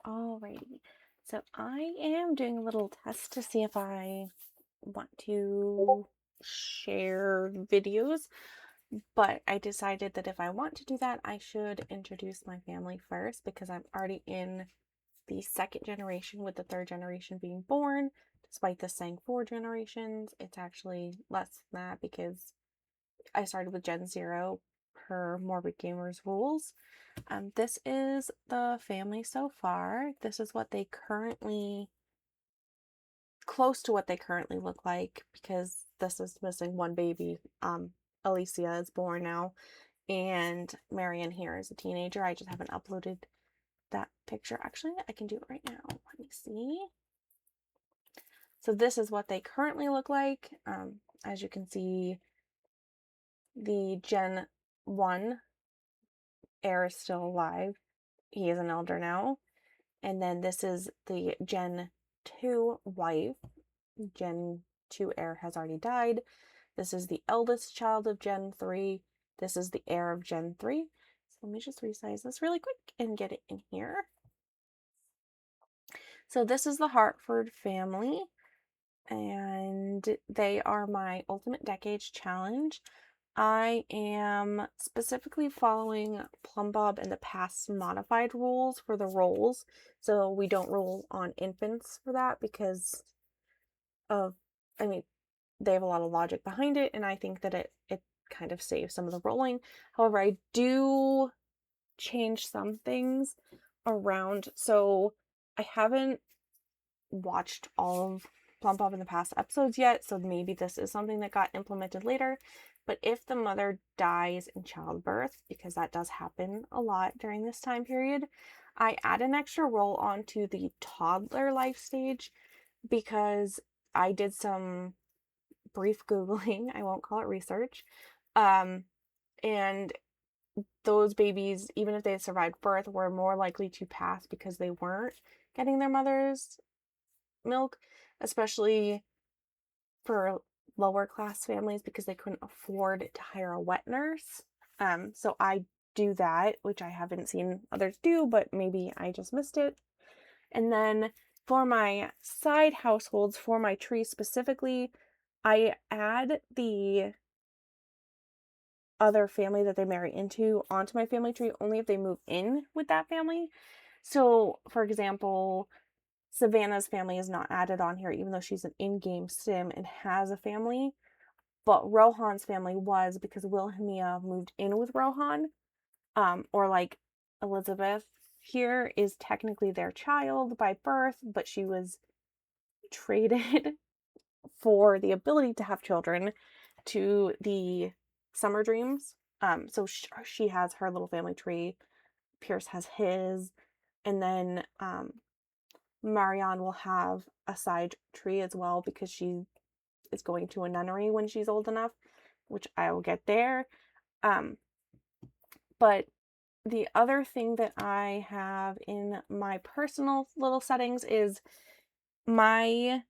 Alrighty. So I am doing a little test to see if I want to share videos, but I decided that if I want to do that, I should introduce my family first because I'm already in the second generation with the third generation being born. Despite this saying 4 generations, it's actually less than that because I started with Gen 0 per Morbid Gamers rules. This is the family so far. This is what they currently, close to what they currently look like because this is missing one baby. Alicia is born now, and Marion here is a teenager. I just haven't uploaded that picture. Actually, I can do it right now. Let me see. So this is what they currently look like. As you can see, the Gen 1 heir is still alive. He is an elder now. And then this is the Gen 2 wife. Gen 2 heir has already died. This is the eldest child of Gen 3. This is the heir of Gen 3. So let me just resize this really quick and get it in here. So this is the Hartwood family, and they are my Ultimate Decades Challenge. I am specifically following Plum Bob and the past modified rules for the rolls. So we don't roll on infants for that because of, they have a lot of logic behind it, and I think that it kind of saves some of the rolling. However, I do change some things around. So I haven't watched all of Plum Bob in the past episodes yet, so maybe this is something that got implemented later. But if the mother dies in childbirth, because that does happen a lot during this time period, I add an extra roll onto the toddler life stage because I did some brief Googling. I won't call it research. And those babies, even if they had survived birth, were more likely to pass because they weren't getting their mother's milk, especially for lower class families because they couldn't afford to hire a wet nurse. So I do that, which I haven't seen others do, but maybe I just missed it. And then for my side households, for my tree specifically, I add the other family that they marry into onto my family tree only if they move in with that family. So, for example, Savannah's family is not added on here, even though she's an in-game sim and has a family. But Rohan's family was because Wilhelmina moved in with Rohan. Or like Elizabeth here is technically their child by birth, but she was traded for the ability to have children to the Summer Dreams. So she has her little family tree. Pierce has his, and then Marianne will have a side tree as well because she is going to a nunnery when she's old enough, which I will get there. But the other thing that I have in my personal little settings is my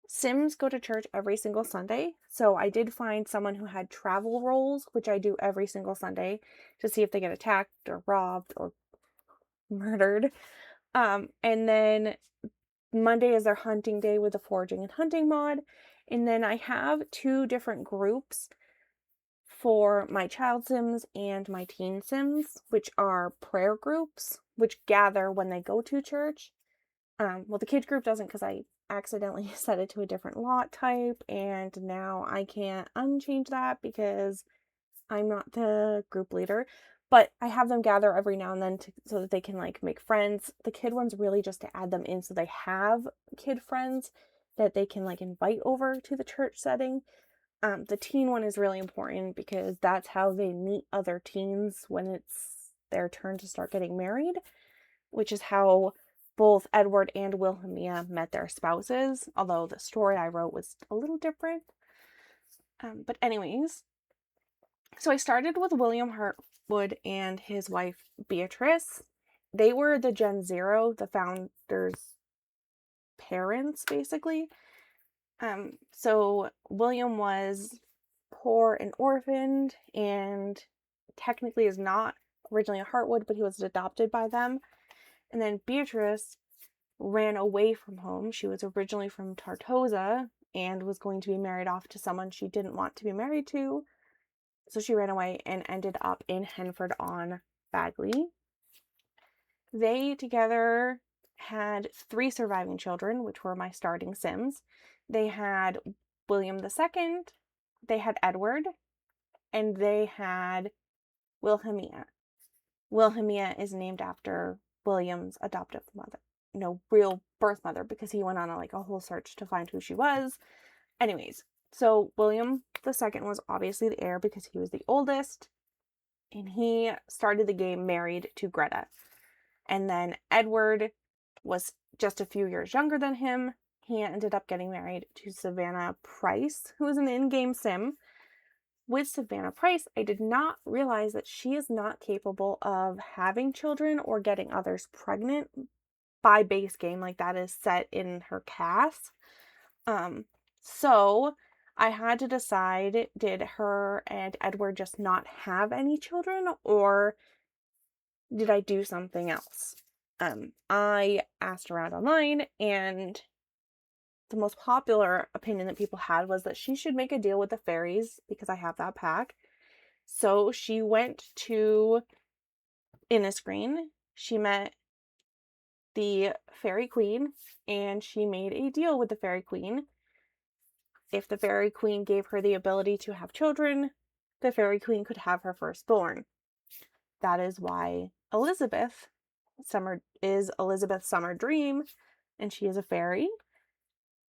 Sims go to church every single Sunday. So I did find someone who had travel rolls, which I do every single Sunday to see if they get attacked or robbed or murdered. And then Monday is their hunting day with the foraging and hunting mod. And then I have 2 different groups for my child sims and my teen sims, which are prayer groups, which gather when they go to church. Well, the kids group doesn't because I accidentally set it to a different lot type, and now I can't unchange that because I'm not the group leader. But I have them gather every now and then so that they can like make friends. The kid one's really just to add them in so they have kid friends that they can like invite over to the church setting. The teen one is really important because that's how they meet other teens when it's their turn to start getting married, which is how both Edward and Wilhelmina met their spouses, although the story I wrote was a little different. But anyways, so I started with William Hartwood and his wife Beatrice. They were the Gen 0, the founders' parents, basically. So William was poor and orphaned and technically is not originally a Hartwood, but he was adopted by them. And then Beatrice ran away from home. She was originally from Tartosa and was going to be married off to someone she didn't want to be married to. So she ran away and ended up in Henford on Bagley. They together had 3 surviving children, which were my starting Sims. They had William II, they had Edward, and they had Wilhelmina. Wilhelmina is named after William's adoptive mother. No, real birth mother, because he went on a whole search to find who she was. Anyways, so William II was obviously the heir because he was the oldest, and he started the game married to Greta. And then Edward was just a few years younger than him. He ended up getting married to Savannah Price, who is an in-game sim. With Savannah Price, I did not realize that she is not capable of having children or getting others pregnant by base game. That is set in her cast. So I had to decide, did her and Edward just not have any children, or did I do something else? I asked around online, and the most popular opinion that people had was that she should make a deal with the fairies, because I have that pack. So she went to Innisgreen. She met the Fairy Queen, and she made a deal with the Fairy Queen. If the Fairy Queen gave her the ability to have children, the Fairy Queen could have her firstborn. That is why Elizabeth is Elizabeth's summer dream, and she is a fairy.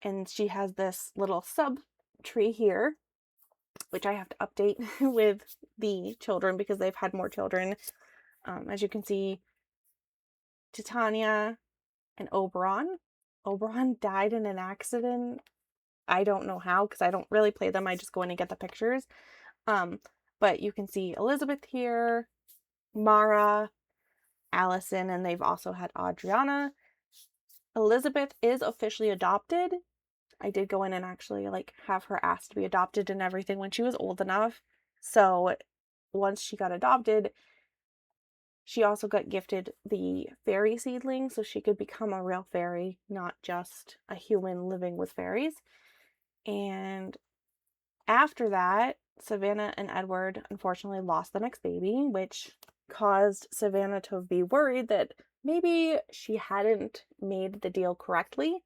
And she has this little sub tree here, which I have to update with the children because they've had more children. As you can see, Titania and Oberon. Oberon died in an accident. I don't know how, because I don't really play them. I just go in and get the pictures. But you can see Elizabeth here, Mara, Allison, and they've also had Adriana. Elizabeth is officially adopted. I did go in and actually have her asked to be adopted and everything when she was old enough. So once she got adopted, she also got gifted the fairy seedling so she could become a real fairy, not just a human living with fairies. And after that, Savannah and Edward unfortunately lost the next baby, which caused Savannah to be worried that maybe she hadn't made the deal correctly.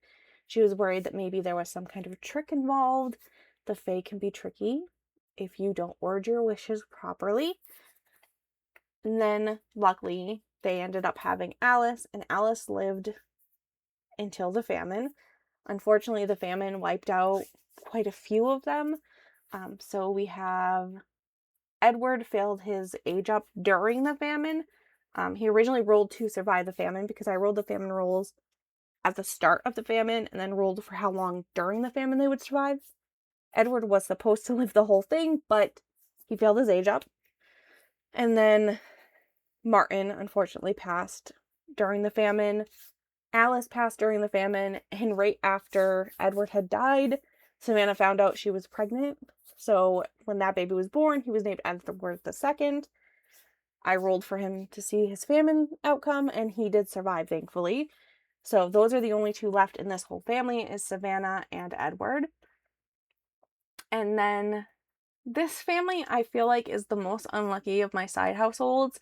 She was worried that maybe there was some kind of trick involved. The Fae can be tricky if you don't word your wishes properly. And then, luckily, they ended up having Alice, and Alice lived until the famine. Unfortunately, the famine wiped out quite a few of them. So we have Edward failed his age up during the famine. He originally rolled to survive the famine because I rolled the famine rolls at the start of the famine and then rolled for how long during the famine they would survive. Edward was supposed to live the whole thing, but he failed his age up. And then Martin unfortunately passed during the famine. Alice passed during the famine, and right after Edward had died, Savannah found out she was pregnant. So when that baby was born, he was named Edward II. I rolled for him to see his famine outcome, and he did survive, thankfully. So those are the only 2 left in this whole family, is Savannah and Edward. And then this family, I feel like, is the most unlucky of my side households.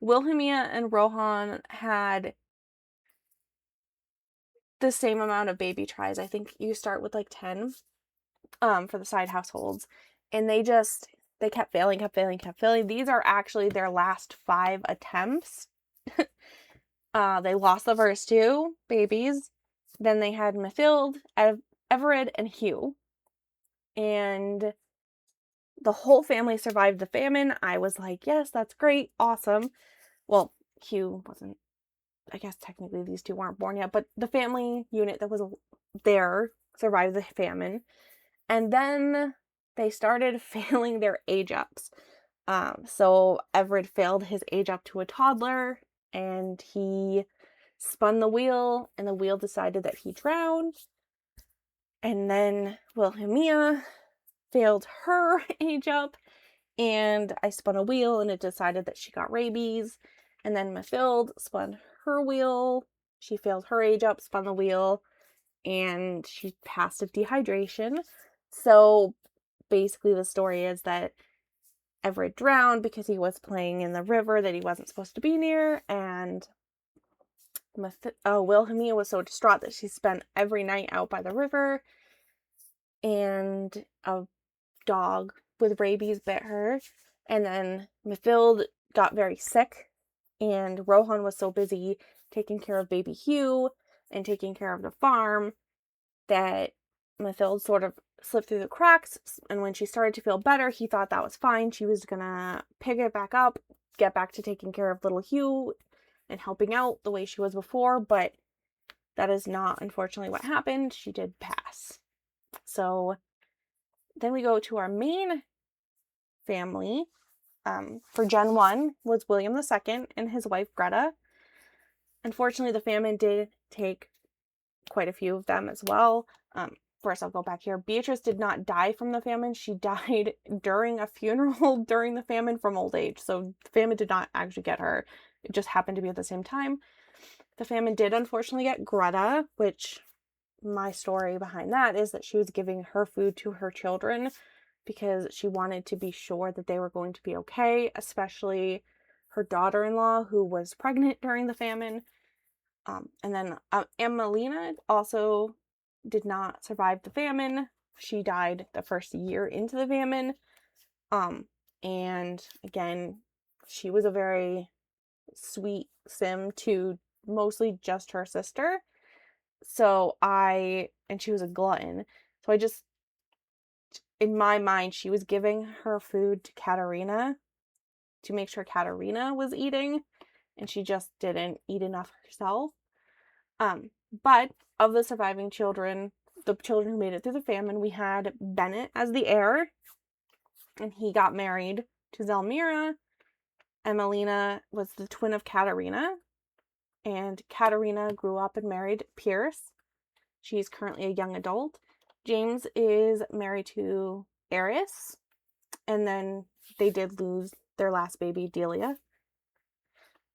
Wilhelmina and Rohan had the same amount of baby tries. I think you start with 10 for the side households, and they kept failing. These are actually their last 5 attempts. They lost the first 2 babies. Then they had Mathilde, Everett, and Hugh. And the whole family survived the famine. I was like, yes, that's great. Awesome. Well, Hugh wasn't, I guess technically these 2 weren't born yet, but the family unit that was there survived the famine. And then they started failing their age ups. So Everett failed his age up to a toddler, and he spun the wheel, and the wheel decided that he drowned. And then Wilhelmina failed her age up, and I spun a wheel, and it decided that she got rabies. And then Mathilde spun her wheel. She failed her age up, spun the wheel, and she passed of dehydration. So basically the story is that Everett drowned because he was playing in the river that he wasn't supposed to be near, and Wilhelmina was so distraught that she spent every night out by the river, and a dog with rabies bit her, and then Mathilde got very sick, and Rohan was so busy taking care of baby Hugh and taking care of the farm that Mathilde sort of slipped through the cracks, and when she started to feel better, he thought that was fine. She was gonna pick it back up, get back to taking care of little Hugh and helping out the way she was before, but that is not, unfortunately, what happened. She did pass. So then we go to our main family. For Gen 1 was William II and his wife Greta. Unfortunately, the famine did take quite a few of them as well. First, I'll go back here. Beatrice did not die from the famine. She died during a funeral during the famine from old age. So the famine did not actually get her. It just happened to be at the same time. The famine did unfortunately get Greta, which my story behind that is that she was giving her food to her children because she wanted to be sure that they were going to be okay, especially her daughter-in-law who was pregnant during the famine. And then Emelina also did not survive the famine. She died the first year into the famine. And again, she was a very sweet sim to mostly just her sister. And she was a glutton. So I just, in my mind, she was giving her food to Katerina to make sure Katerina was eating, and she just didn't eat enough herself. But of the surviving children, the children who made it through the famine, we had Bennett as the heir, and he got married to Zelmira. Emelina was the twin of Katerina, and Katerina grew up and married Pierce. She's currently a young adult. James is married to Eris, and then they did lose their last baby, Delia.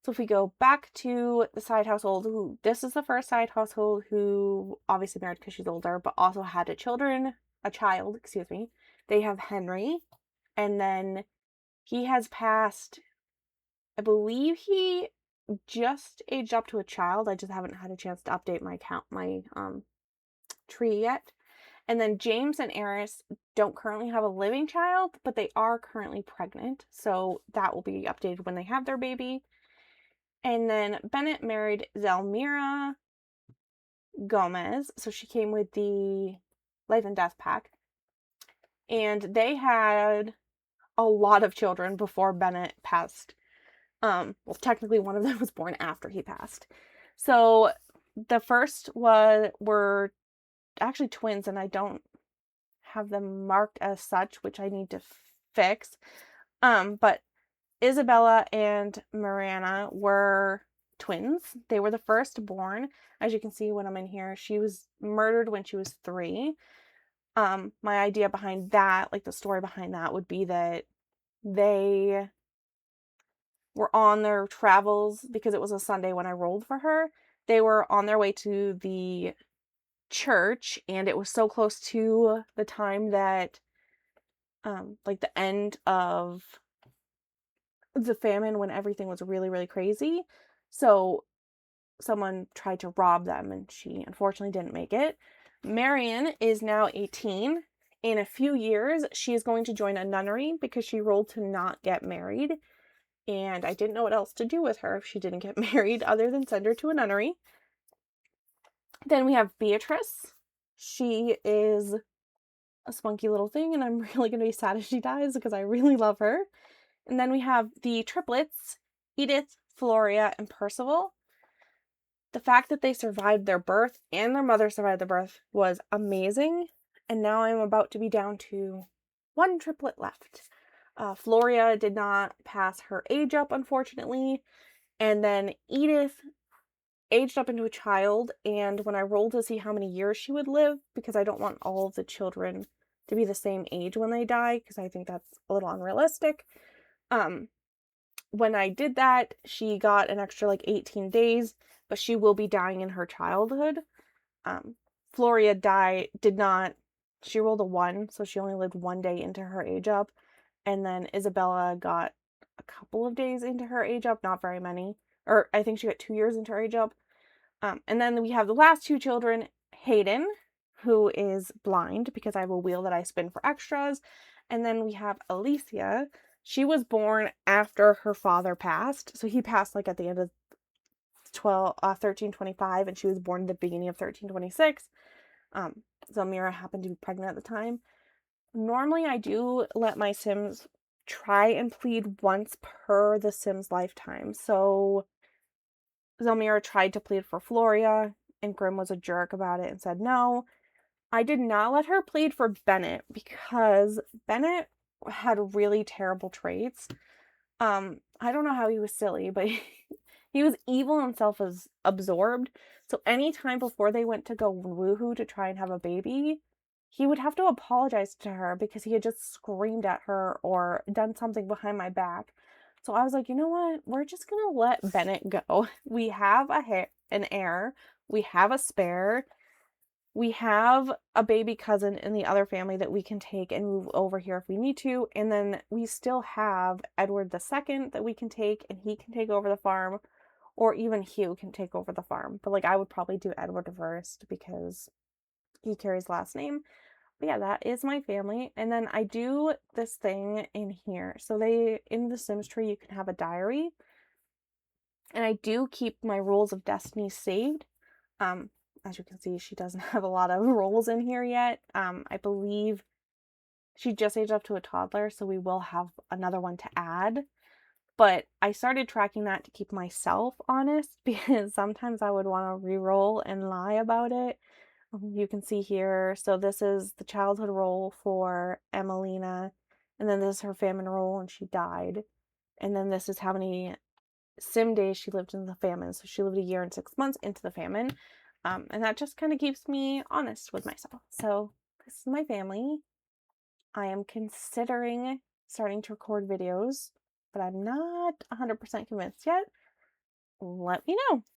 So if we go back to the side household, this is the first side household who obviously married because she's older, but also had a child. They have Henry, and then he has passed, I believe he just aged up to a child. I just haven't had a chance to update my tree yet. And then James and Eris don't currently have a living child, but they are currently pregnant, so that will be updated when they have their baby. And then Bennett married Zelmira Gomez, so she came with the Life and Death Pack. And they had a lot of children before Bennett passed. Well, technically one of them was born after he passed. So the first were actually twins, and I don't have them marked as such, which I need to fix. But Isabella and Mariana were twins. They were the first born. As you can see when I'm in here, she was murdered when she was 3. My idea behind that, like the story behind that, would be that they were on their travels, because it was a Sunday when I rolled for her. They were on their way to the church, and it was so close to the time that, like the end of the famine when everything was really, really crazy. So someone tried to rob them, and she unfortunately didn't make it. Marion is now 18. In a few years, she is going to join a nunnery because she rolled to not get married. And I didn't know what else to do with her if she didn't get married other than send her to a nunnery. Then we have Beatrice. She is a spunky little thing, and I'm really going to be sad if she dies because I really love her. And then we have the triplets, Edith, Floria, and Percival. The fact that they survived their birth and their mother survived the birth was amazing. And now I'm about to be down to one triplet left. Floria did not pass her age up, unfortunately. And then Edith aged up into a child. And when I rolled to see how many years she would live, because I don't want all of the children to be the same age when they die, because I think that's a little unrealistic, when I did that, she got an extra like 18 days, but she will be dying in her childhood. Floria did not, she rolled a 1, so she only lived 1 day into her age up. And then Isabella got a couple of days into her age up, not very many. Or I think she got 2 years into her age up. And then we have the last 2 children, Hayden, who is blind because I have a wheel that I spin for extras. And then we have Alicia. She was born after her father passed. So he passed like at the end of 1325, and she was born at the beginning of 1326. So Mira happened to be pregnant at the time. Normally, I do let my Sims try and plead once per the Sims lifetime. So Zelmira tried to plead for Floria, and Grim was a jerk about it and said no. I did not let her plead for Bennett because Bennett had really terrible traits. I don't know how he was silly, but he was evil and self-absorbed. So anytime before they went to go woohoo to try and have a baby, he would have to apologize to her because he had just screamed at her or done something behind my back. So I was like, you know what? We're just gonna let Bennett go. We have an heir. We have a spare. We have a baby cousin in the other family that we can take and move over here if we need to. And then we still have Edward II that we can take, and he can take over the farm, or even Hugh can take over the farm. But like, I would probably do Edward first because he carries last name. But yeah, that is my family. And then I do this thing in here. So in the Sims tree, you can have a diary. And I do keep my rules of destiny saved. As you can see, she doesn't have a lot of roles in here yet. I believe she just aged up to a toddler, so we will have another one to add. But I started tracking that to keep myself honest because sometimes I would want to re-roll and lie about it. You can see here, so this is the childhood role for Emelina, and then this is her famine role, and she died. And then this is how many Sim days she lived in the famine. So she lived 1 year and 6 months into the famine. And that just kind of keeps me honest with myself. So this is my family. I am considering starting to record videos, but I'm not 100% convinced yet. Let me know.